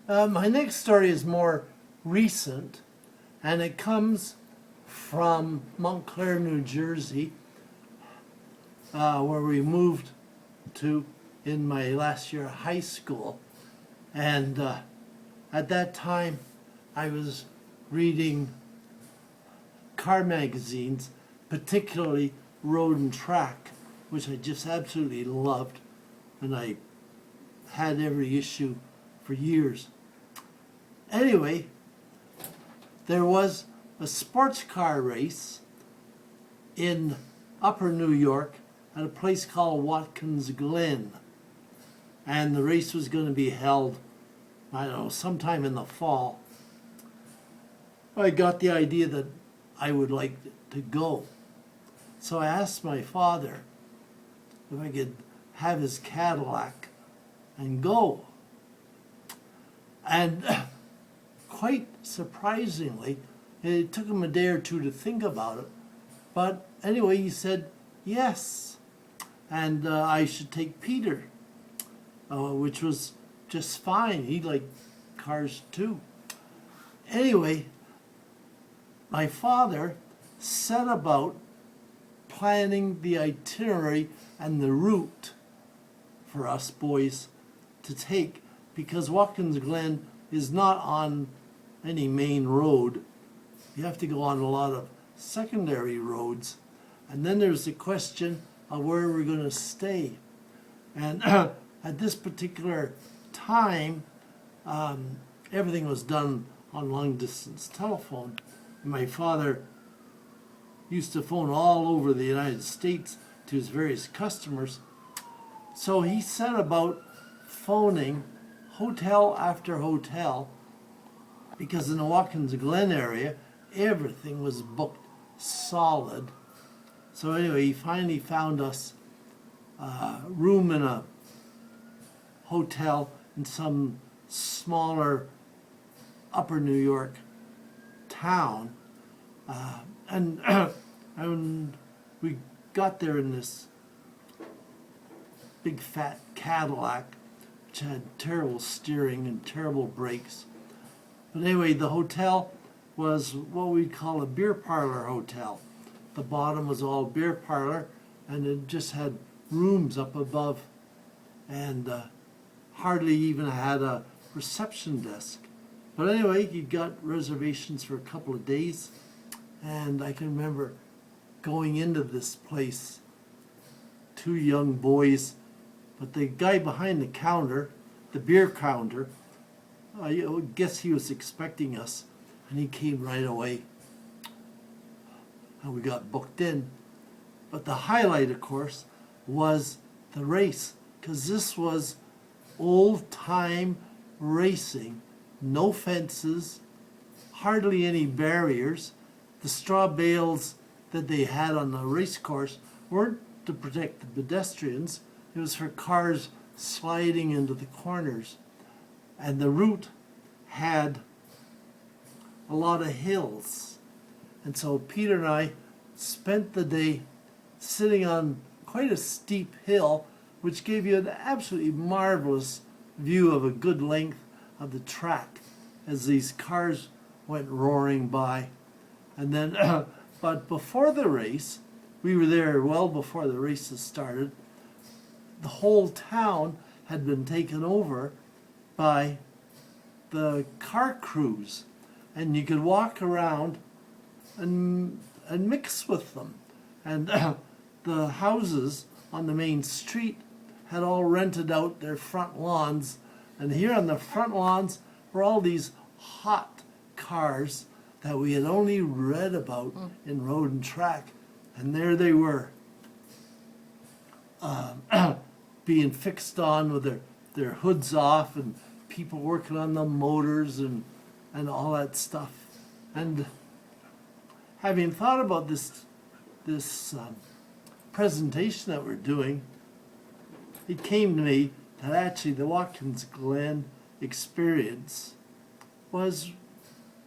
My next story is more recent, and it comes from Montclair, New Jersey, where we moved to in my last year of high school. And at that time, I was reading car magazines, particularly Road and Track, which I just absolutely loved, and I had every issue for years. Anyway, there was a sports car race in Upper New York at a place called Watkins, Glen. And the race was going to be held, I don't know, sometime in the fall. I got the idea that I would like to go. So I asked my father if I could have his Cadillac and go. And quite surprisingly, it took him a day or two to think about it. But anyway, he said yes. And I should take Peter, which was just fine. He liked cars too. Anyway, my father set about planning the itinerary and the route for us boys to take, because Watkins Glen is not on any main road. You have to go on a lot of secondary roads. And then there's the question of where we're going to stay. And at this particular time, everything was done on long-distance telephone. My father used to phone all over the United States to his various customers. So he set about phoning hotel after hotel, because in the Watkins Glen area, everything was booked solid. So anyway, he finally found us a room in a hotel in some smaller Upper New York town. And we got there in this big fat Cadillac, which had terrible steering and terrible brakes. But anyway, the hotel was what we'd call a beer parlor hotel. The bottom was all beer parlor, and it just had rooms up above, and hardly even had a reception desk. But anyway, you got reservations for a couple of days, and I can remember going into this place, two young boys, but the guy behind the counter, the beer counter, I guess he was expecting us, and he came right away, and we got booked in. But the highlight, of course, was the race, because this was old-time racing, no fences, hardly any barriers. The straw bales that they had on the race course weren't to protect the pedestrians. It was for cars sliding into the corners. And the route had a lot of hills. And so Peter and I spent the day sitting on quite a steep hill, which gave you an absolutely marvelous view of a good length of the track as these cars went roaring by. And then, but before the race, we were there well before the races started. The whole town had been taken over by the car crews, and you could walk around and mix with them. And the houses on the main street had all rented out their front lawns, and here on the front lawns were all these hot cars that we had only read about in Road and Track, and there they were, being fixed on with their hoods off, and people working on the motors and all that stuff. And having thought about this presentation that we're doing, it came to me that actually the Watkins Glen experience was,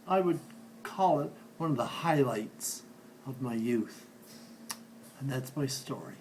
I would call it, one of the highlights of my youth. And that's my story.